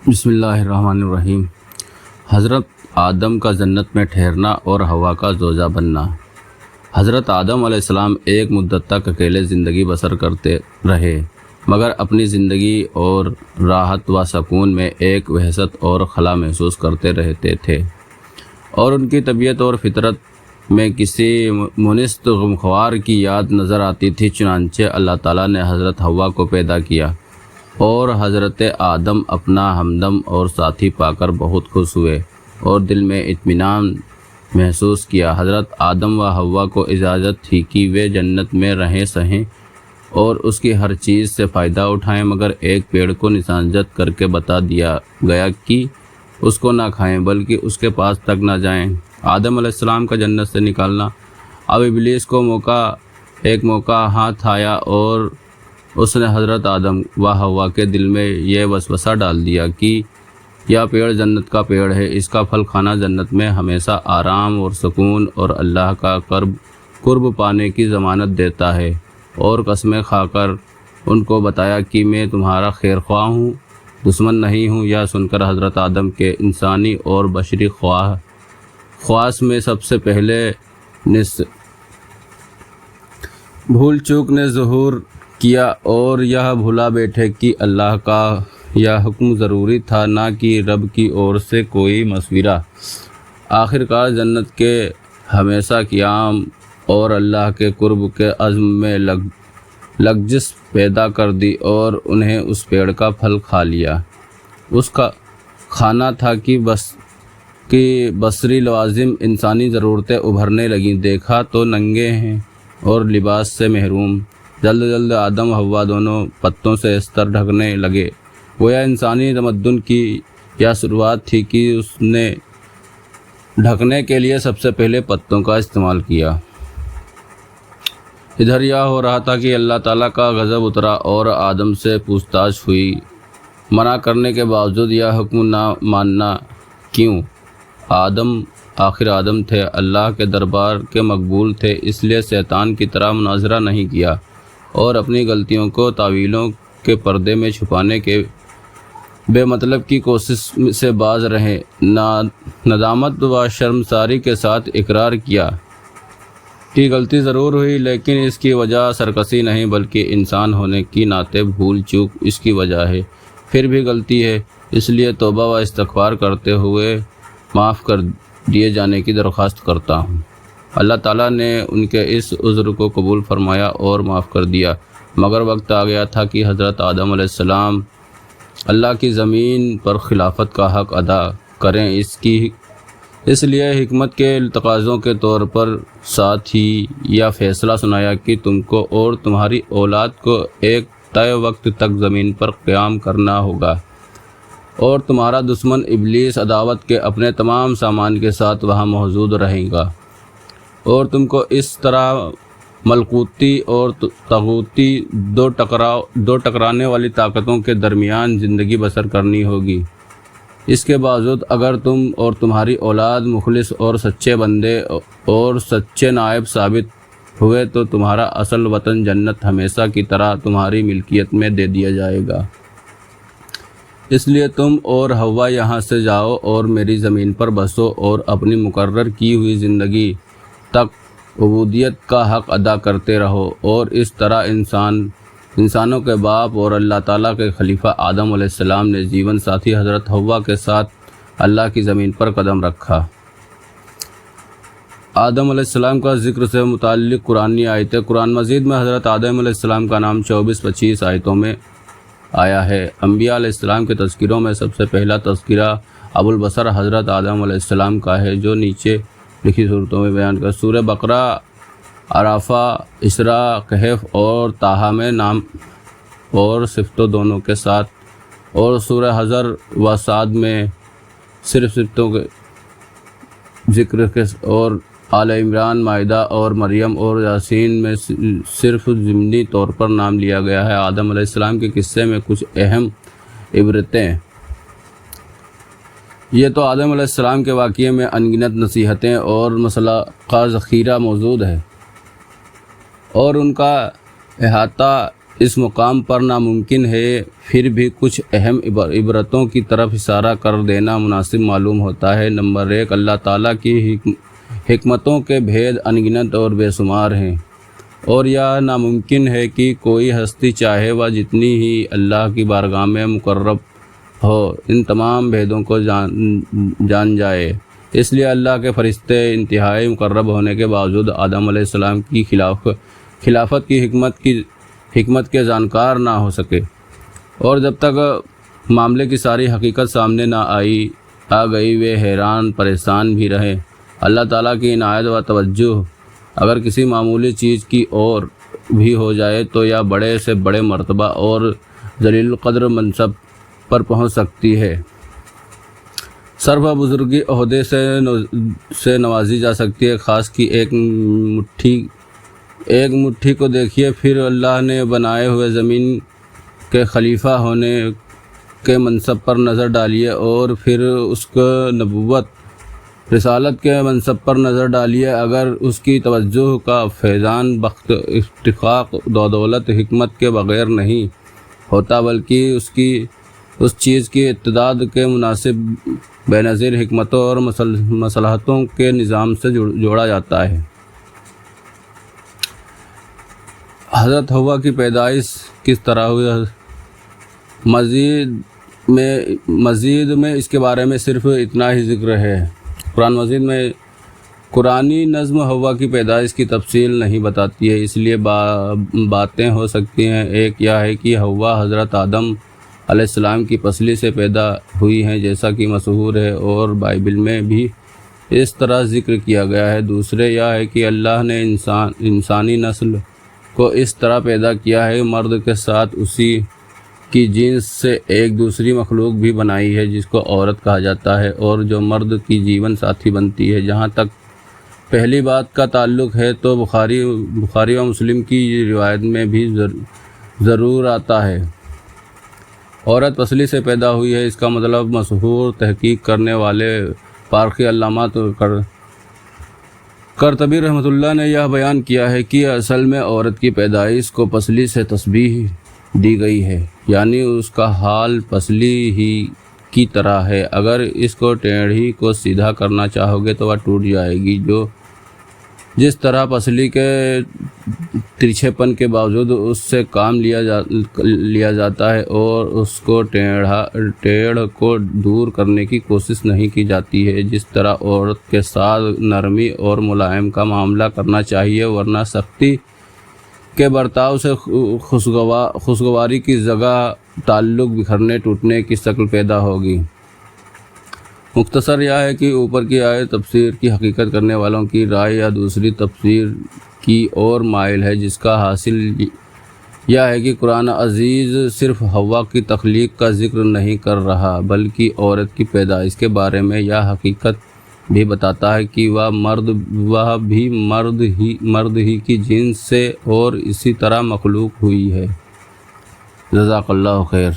بسم اللہ الرحمن الرحیم۔ حضرت آدم کا جنت میں ٹھہرنا اور ہوا کا زوجہ بننا۔ حضرت آدم علیہ السلام ایک مدت تک اکیلے زندگی بسر کرتے رہے، مگر اپنی زندگی اور راحت و سکون میں ایک وحشت اور خلا محسوس کرتے رہتے تھے، اور ان کی طبیعت اور فطرت میں کسی منست غمخوار کی یاد نظر آتی تھی۔ چنانچہ اللہ تعالیٰ نے حضرت حوا کو پیدا کیا اور حضرت آدم اپنا ہمدم اور ساتھی پا کر بہت خوش ہوئے اور دل میں اطمینان محسوس کیا۔ حضرت آدم و حوا کو اجازت تھی کہ وہ جنت میں رہیں سہیں اور اس کی ہر چیز سے فائدہ اٹھائیں، مگر ایک پیڑ کو نشانزد کر کے بتا دیا گیا کہ اس کو نہ کھائیں بلکہ اس کے پاس تک نہ جائیں۔ آدم علیہ السلام کا جنت سے نکالنا۔ اب ابلیس کو ایک موقع ہاتھ آیا اور اس نے حضرت آدم و حوا کے دل میں یہ وسوسہ ڈال دیا کہ یہ پیڑ جنت کا پیڑ ہے، اس کا پھل کھانا جنت میں ہمیشہ آرام اور سکون اور اللہ کا قرب پانے کی ضمانت دیتا ہے، اور قسمیں کھا کر ان کو بتایا کہ میں تمہارا خیر خواہ ہوں، دشمن نہیں ہوں۔ یہ سن کر حضرت آدم کے انسانی اور بشری خواص میں سب سے پہلے بھول چوک نے ظہور کیا اور یہ بھلا بیٹھے کہ اللہ کا یہ حکم ضروری تھا، نہ کہ رب کی اور سے کوئی مشورہ۔ آخرکار جنت کے ہمیشہ قیام اور اللہ کے قرب کے عزم میں لغزش پیدا کر دی اور انہیں اس پیڑ کا پھل کھا لیا۔ اس کا کھانا تھا کہ بصری لوازم انسانی ضرورتیں ابھرنے لگیں۔ دیکھا تو ننگے ہیں اور لباس سے محروم۔ جلد آدم حوا دونوں پتوں سے استر ڈھکنے لگے۔ گویا انسانی تمدن کی یہ شروعات تھی کہ اس نے ڈھکنے کے لیے سب سے پہلے پتوں کا استعمال کیا۔ ادھر یہ ہو رہا تھا کہ اللہ تعالیٰ کا غضب اترا اور آدم سے پوچھ تاچھ ہوئی۔ منع کرنے کے باوجود یہ حکم نہ ماننا کیوں؟ آخر آدم تھے، اللہ کے دربار کے مقبول تھے، اس لیے شیطان کی طرح مناظرہ نہیں کیا اور اپنی غلطیوں کو تاویلوں کے پردے میں چھپانے کے بے مطلب کی کوشش سے باز رہے۔ ندامت و شرمساری کے ساتھ اقرار کیا کہ غلطی ضرور ہوئی، لیکن اس کی وجہ سرکشی نہیں بلکہ انسان ہونے کی ناطے بھول چوک اس کی وجہ ہے۔ پھر بھی غلطی ہے، اس لیے توبہ و استغفار کرتے ہوئے معاف کر دیے جانے کی درخواست کرتا ہوں۔ اللہ تعالیٰ نے ان کے اس عذر کو قبول فرمایا اور معاف کر دیا، مگر وقت آ گیا تھا کہ حضرت آدم علیہ السلام اللہ کی زمین پر خلافت کا حق ادا کریں۔ اس لیے حکمت کے تقاضوں کے طور پر ساتھ ہی یہ فیصلہ سنایا کہ تم کو اور تمہاری اولاد کو ایک طے وقت تک زمین پر قیام کرنا ہوگا، اور تمہارا دشمن ابلیس عداوت کے اپنے تمام سامان کے ساتھ وہاں موجود رہے گا، اور تم کو اس طرح ملکوتی اور طاغوتی دو ٹکرانے والی طاقتوں کے درمیان زندگی بسر کرنی ہوگی۔ اس کے باوجود اگر تم اور تمہاری اولاد مخلص اور سچے بندے اور سچے نائب ثابت ہوئے تو تمہارا اصل وطن جنت ہمیشہ کی طرح تمہاری ملکیت میں دے دیا جائے گا۔ اس لیے تم اور حوا یہاں سے جاؤ اور میری زمین پر بسو اور اپنی مقرر کی ہوئی زندگی تک عبودیت کا حق ادا کرتے رہو، اور اس طرح انسانوں کے باپ اور اللہ تعالیٰ کے خلیفہ آدم علیہ السلام نے جیون ساتھی حضرت حوا کے ساتھ اللہ کی زمین پر قدم رکھا۔ آدم علیہ السلام کا ذکر سے متعلق قرآنی آیتیں۔ قرآن مجید میں حضرت آدم علیہ السلام کا نام 24-25 آیتوں میں آیا ہے۔ انبیاء علیہ السلام کے تذکروں میں سب سے پہلا تذکرہ ابو البشر حضرت آدم علیہ السلام کا ہے، جو نیچے لکھی صورتوں میں بیان کر سورہ بقرہ، عرافہ، اسراء، کہف اور طٰہٰ میں نام اور صفتوں دونوں کے ساتھ، اور سورہ حشر و صاد میں صرف صفتوں کے ذکر کے، اور آل عمران، مائدہ اور مریم اور یاسین میں صرف ضمنی طور پر نام لیا گیا ہے۔ آدم علیہ السلام کے قصے میں کچھ اہم عبرتیں۔ یہ تو آدم علیہ السلام کے واقعے میں انگنت نصیحتیں اور مسئلہ کا ذخیرہ موجود ہے، اور ان کا احاطہ اس مقام پر ناممکن ہے، پھر بھی کچھ اہم عبرتوں کی طرف اشارہ کر دینا مناسب معلوم ہوتا ہے۔ نمبر 1، اللہ تعالیٰ کی حکمتوں کے بھید انگنت اور بے شمار ہیں، اور یہ ناممکن ہے کہ کوئی ہستی چاہے وہ جتنی ہی اللہ کی بارگاہ میں مقرب ہو، ان تمام بھیدوں کو جان جائے۔ اس لیے اللہ کے فرشتے انتہائی مقرب ہونے کے باوجود آدم علیہ السلام کی خلافت کی حکمت کے جانکار نہ ہو سکے، اور جب تک معاملے کی ساری حقیقت سامنے نہ آ گئی وہ حیران پریشان بھی رہے۔ اللہ تعالیٰ کی عنایت و توجہ اگر کسی معمولی چیز کی اور بھی ہو جائے تو یہ بڑے سے بڑے مرتبہ اور جلیل القدر منصب پر پہنچ سکتی ہے، سر و بزرگی عہدے سے نوازی جا سکتی ہے۔ خاص کی ایک مٹھی کو دیکھیے، پھر اللہ نے بنائے ہوئے زمین کے خلیفہ ہونے کے منصب پر نظر ڈالیے، اور پھر اس کو نبوت رسالت کے منصب پر نظر ڈالیے۔ اگر اس کی توجہ کا فیضان بخت، افتخاق، دولت، حکمت کے بغیر نہیں ہوتا، بلکہ اس چیز کی اتعداد کے مناسب بے نظیر حکمتوں اور مصلحتوں کے نظام سے جوڑا جاتا ہے۔ حضرت حوا کی پیدائش کس طرح ہوئی؟ مزید میں اس کے بارے میں صرف اتنا ہی ذکر ہے۔ قرآن مجید میں قرآنی نظم حوا کی پیدائش کی تفصیل نہیں بتاتی ہے، اس لیے باتیں ہو سکتی ہیں۔ ایک یہ ہے کہ حوا حضرت آدم علیہ السلام کی پسلی سے پیدا ہوئی ہیں، جیسا کہ مشہور ہے اور بائبل میں بھی اس طرح ذکر کیا گیا ہے۔ دوسرے یہ ہے کہ اللہ نے انسانی نسل کو اس طرح پیدا کیا ہے، مرد کے ساتھ اسی کی جنس سے ایک دوسری مخلوق بھی بنائی ہے جس کو عورت کہا جاتا ہے، اور جو مرد کی جیون ساتھی بنتی ہے۔ جہاں تک پہلی بات کا تعلق ہے تو بخاری و مسلم کی روایت میں بھی ضرور آتا ہے عورت پسلی سے پیدا ہوئی ہے۔ اس کا مطلب مشہور تحقیق کرنے والے فارسی علامہ قرطبی رحمۃ اللہ نے یہ بیان کیا ہے کہ اصل میں عورت کی پیدائش کو پسلی سے تشبیہ دی گئی ہے، یعنی اس کا حال پسلی ہی کی طرح ہے۔ اگر اس کو ٹیڑھی کو سیدھا کرنا چاہو گے تو وہ ٹوٹ جائے گی۔ جس طرح پسلی کے ترچھے پن کے باوجود اس سے کام لیا جاتا ہے اور اس کو ٹیڑھ کو دور کرنے کی کوشش نہیں کی جاتی ہے، جس طرح عورت کے ساتھ نرمی اور ملائم کا معاملہ کرنا چاہیے، ورنہ سختی کے برتاؤ سے خوشگواری کی جگہ تعلق بکھرنے ٹوٹنے کی شکل پیدا ہوگی۔ مختصر یہ ہے کہ اوپر کی آیت تفسیر کی حقیقت کرنے والوں کی رائے یا دوسری تفسیر کی اور مائل ہے، جس کا حاصل یہ ہے کہ قرآن عزیز صرف حوا کی تخلیق کا ذکر نہیں کر رہا بلکہ عورت کی پیدائش کے بارے میں یہ حقیقت بھی بتاتا ہے کہ وہ بھی مرد ہی کی جنس سے اور اسی طرح مخلوق ہوئی ہے۔ جزاک اللہ خیر۔